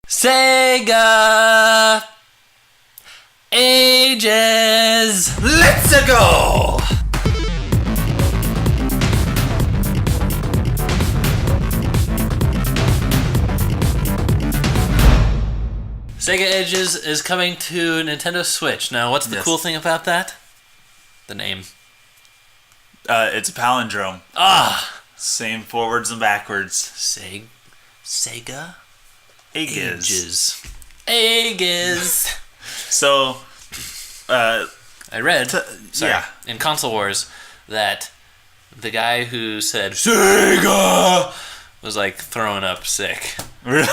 Sega Ages. Let's go! Sega Ages is coming to Nintendo Switch. Now, what's the cool thing about that? The name. It's a palindrome. Same forwards and backwards. Sega Ages. Ages. So, I read, yeah. in Console Wars, that the guy who said Sega was like throwing up sick. Really?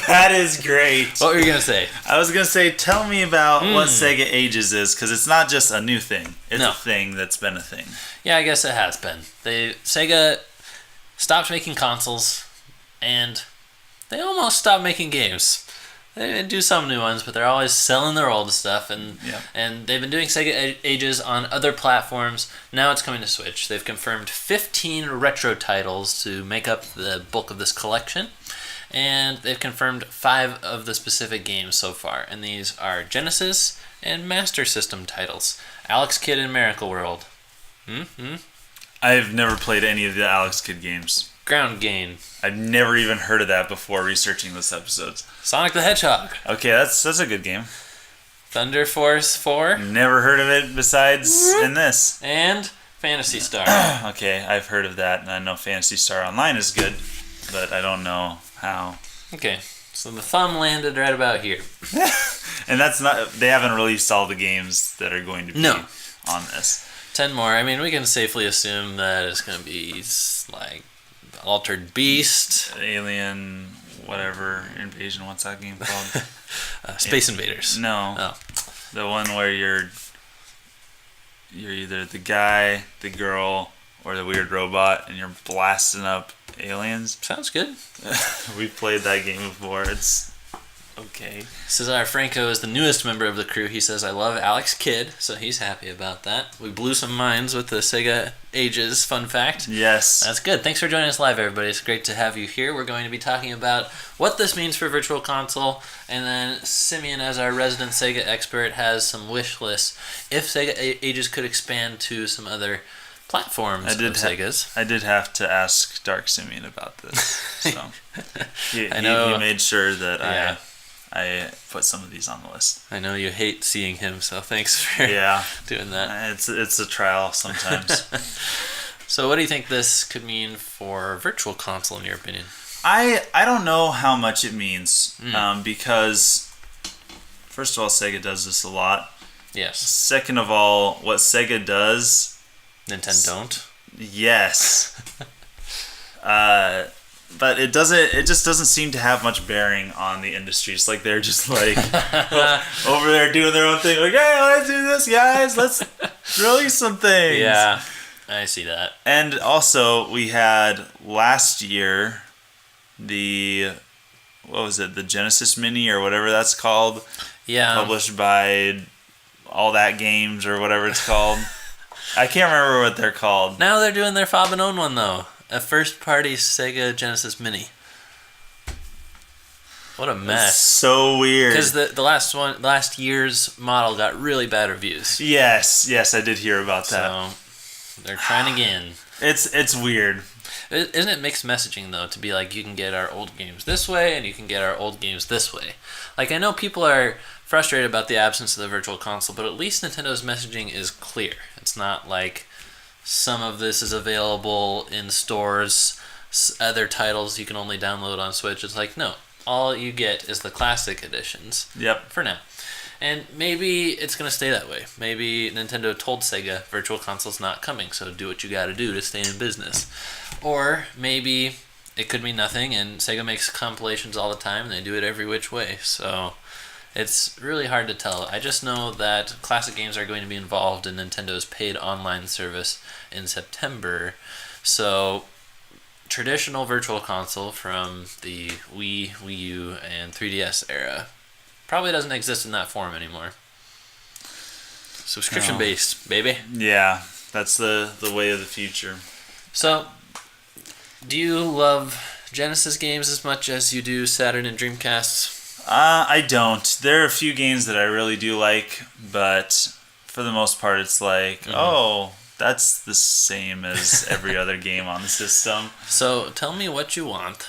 That is great. What were you going to say? I was going to say, tell me about what Sega Ages is, because it's not just a new thing. It's a thing that's been a thing. Yeah, I guess it has been. Sega stopped making consoles, and they almost stopped making games. They do some new ones, but they're always selling their old stuff, and they've been doing Sega Ages on other platforms. Now it's coming to Switch. They've confirmed 15 retro titles to make up the bulk of this collection, and they've confirmed 5 of the specific games so far, and these are Genesis and Master System titles. Alex Kidd and Miracle World. I've never played any of the Alex Kidd games. Ground Game. I've never even heard of that before researching this episode. Sonic the Hedgehog. Okay, that's a good game. Thunder Force 4. Never heard of it besides in this. And Phantasy Star. Okay, I've heard of that, and I know Phantasy Star Online is good, but I don't know how. Okay, so the thumb landed right about here. And they haven't released all the games that are going to be on this. 10 more. I mean, we can safely assume that it's going to be like Altered Beast. Alien, whatever, Invasion, what's that game called? Space Invaders. No. Oh. The one where you're either the guy, the girl, or the weird robot, and you're blasting up aliens. Sounds good. We played that game before. It's okay. Cesar Franco is the newest member of the crew. He says, I love Alex Kidd, so he's happy about that. We blew some minds with the Sega Ages fun fact. Yes. That's good. Thanks for joining us live, everybody. It's great to have you here. We're going to be talking about what this means for Virtual Console, and then Simeon, as our resident Sega expert, has some wish lists if Sega Ages could expand to some other platforms of Sega's. I did have to ask Dark Simeon about this. So he made sure that I put some of these on the list. I know you hate seeing him, so thanks for doing that. It's a trial sometimes. So what do you think this could mean for Virtual Console, in your opinion? I don't know how much it means, because first of all, Sega does this a lot. Yes. Second of all, what Sega does, Nintendo don't. Yes. But it just doesn't seem to have much bearing on the industry. It's like they're just like over there doing their own thing. Like, hey, let's do this, guys. Let's release some things. Yeah, I see that. And also, we had last year the Genesis Mini or whatever that's called. Yeah. Published by All That Games or whatever it's called. I can't remember what they're called. Now they're doing their Fob and Own one, though. A first-party Sega Genesis Mini. What a mess! That's so weird. Because the last year's model got really bad reviews. Yes, I did hear about that. So they're trying again. It's weird. Isn't it mixed messaging though? To be like, you can get our old games this way, and you can get our old games this way. Like, I know people are frustrated about the absence of the Virtual Console, but at least Nintendo's messaging is clear. It's not like some of this is available in stores, other titles you can only download on Switch. It's like, no, all you get is the classic editions. Yep. For now. And maybe it's going to stay that way. Maybe Nintendo told Sega Virtual Console's not coming, so do what you got to do to stay in business. Or maybe it could mean nothing, and Sega makes compilations all the time, and they do it every which way. So it's really hard to tell. I just know that classic games are going to be involved in Nintendo's paid online service in September. So traditional Virtual Console from the Wii, Wii U, and 3DS era probably doesn't exist in that form anymore. Subscription-based, baby. Yeah, that's the way of the future. So, do you love Genesis games as much as you do Saturn and Dreamcast? I don't. There are a few games that I really do like, but for the most part, it's like, oh, that's the same as every other game on the system. So tell me what you want.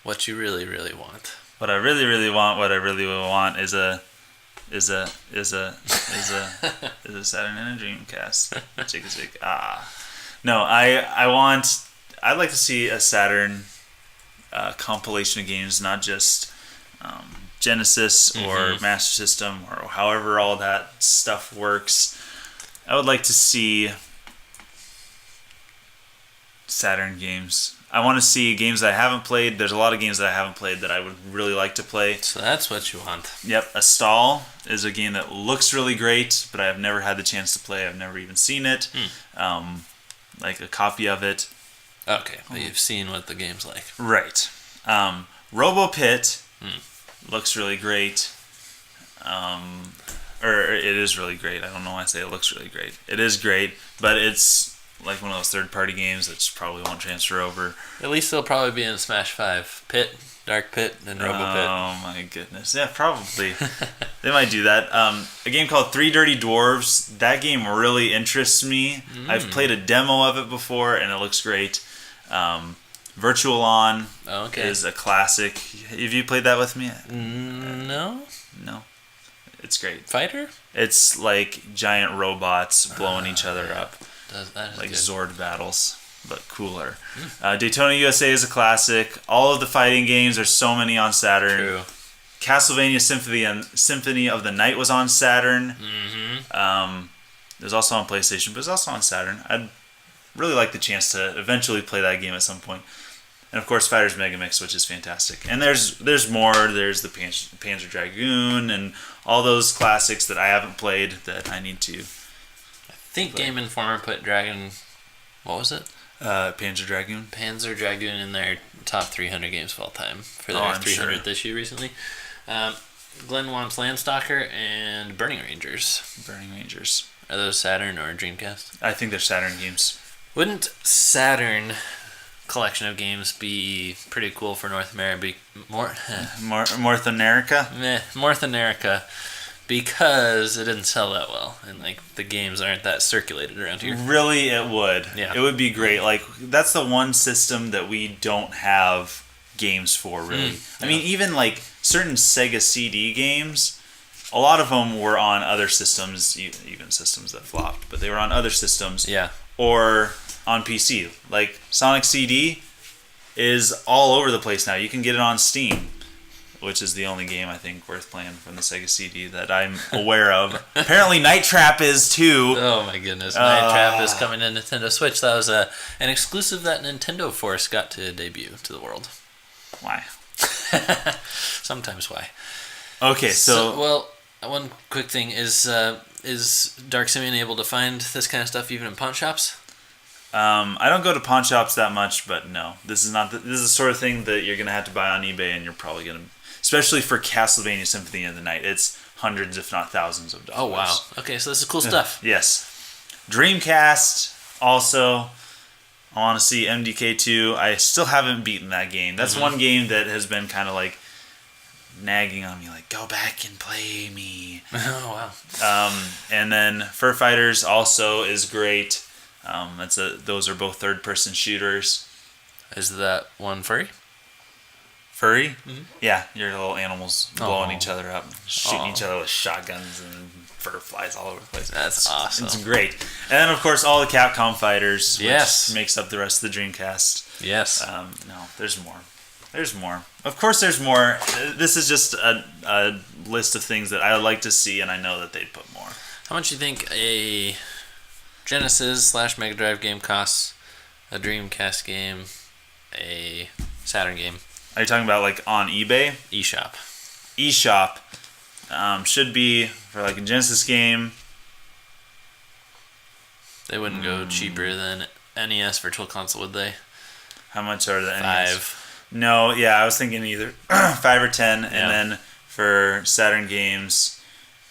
What you really, really want. What I really, really want, is a Saturn and a Dreamcast. Chick. No, I'd like to see a Saturn compilation of games, not just Genesis or Master System or however all that stuff works. I would like to see Saturn games. I want to see games that I haven't played. There's a lot of games that I haven't played that I would really like to play. So that's what you want. Yep, A Stall is a game that looks really great, but I have never had the chance to play. I've never even seen it. Like a copy of it. Okay, but you've seen what the game's like. Right. Robo Pit looks really great. Or it is really great. I don't know why I say it looks really great. It is great, but it's like one of those third-party games that probably won't transfer over. At least they'll probably be in Smash 5. Pit, Dark Pit, and Robo Pit. Oh my goodness. Yeah, probably. They might do that. A game called Three Dirty Dwarves. That game really interests me. I've played a demo of it before, and it looks great. Virtual On is a classic. Have you played that with me? No. It's great. Fighter? It's like giant robots blowing each other up. That is like good. Zord battles, but cooler. Daytona USA is a classic. All of the fighting games, there's so many on Saturn. True. Castlevania Symphony of the Night was on Saturn. It was also on PlayStation, but it was also on Saturn. I'd really like the chance to eventually play that game at some point. And of course, Fighters Mega Mix, which is fantastic. And there's more. There's the Panzer Dragoon and all those classics that I haven't played that I need to. I think Game Informer put Dragon. What was it? Panzer Dragoon. Panzer Dragoon in their top 300 games of all time for their 300th issue recently. Glenn wants Landstalker and Burning Rangers. Are those Saturn or Dreamcast? I think they're Saturn games. Wouldn't Saturn collection of games be pretty cool for North America? North America? North America. Because it didn't sell that well, and like the games aren't that circulated around here. Really, it would. Yeah. It would be great. Like that's the one system that we don't have games for, really. I mean, even like certain Sega CD games, a lot of them were on other systems, even systems that flopped, but they were on other systems. Yeah. Or on PC. Like Sonic CD is all over the place now. You can get it on Steam, which is the only game I think worth playing from the Sega CD that I'm aware of. Apparently Night Trap is too. Oh my goodness, Night Trap is coming to Nintendo Switch. That was an exclusive that Nintendo Force got to debut to the world. Why? Sometimes why. Okay, so well, one quick thing is Dark Simeon able to find this kind of stuff even in pawn shops? I don't go to pawn shops that much, but no, this is the sort of thing that you're gonna have to buy on eBay, and you're probably gonna, especially for Castlevania Symphony of the Night, it's hundreds, if not thousands of dollars. Oh wow! Okay, so this is cool stuff. Yes, Dreamcast also. I want to see MDK2. I still haven't beaten that game. That's one game that has been kind of like nagging on me, like go back and play me. Oh wow! And then Fur Fighters also is great. Those are both third-person shooters. Is that one furry? Furry? Mm-hmm. Yeah, your little animals blowing each other up, shooting each other with shotguns, and fur flies all over the place. That's awesome. It's great. And then, of course, all the Capcom fighters, which makes up the rest of the Dreamcast. Yes. No, there's more. There's more. Of course there's more. This is just a list of things that I would like to see, and I know that they'd put more. How much do you think a Genesis/Mega Drive game costs, a Dreamcast game, a Saturn game? Are you talking about like on eBay? eShop. eShop should be for like a Genesis game. They wouldn't go cheaper than NES Virtual Console, would they? How much are the NES? 5. No, yeah, I was thinking either 5 or 10, and then for Saturn games,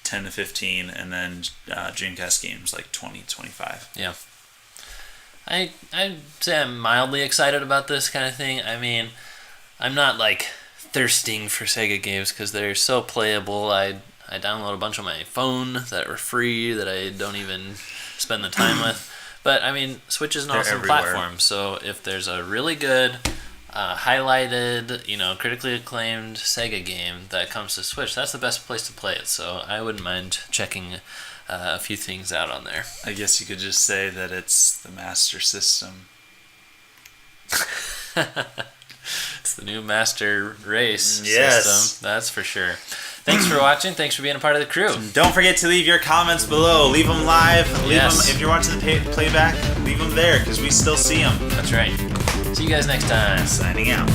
10 to 15, and then Dreamcast games like 20, 25. Yeah. I'd say I'm mildly excited about this kind of thing. I mean, I'm not like thirsting for Sega games because they're so playable. I download a bunch on my phone that were free that I don't even spend the time with. But I mean, Switch is an awesome platform. So if there's a really good, highlighted, critically acclaimed Sega game that comes to Switch, that's the best place to play it. So I wouldn't mind checking a few things out on there. I guess you could just say that it's the Master System. It's the new Master Race system. That's for sure. Thanks for watching. Thanks for being a part of the crew. Don't forget to leave your comments below. Leave them live. Leave them if you're watching the playback. Leave them there because we still see them. That's right. See you guys next time. Signing out.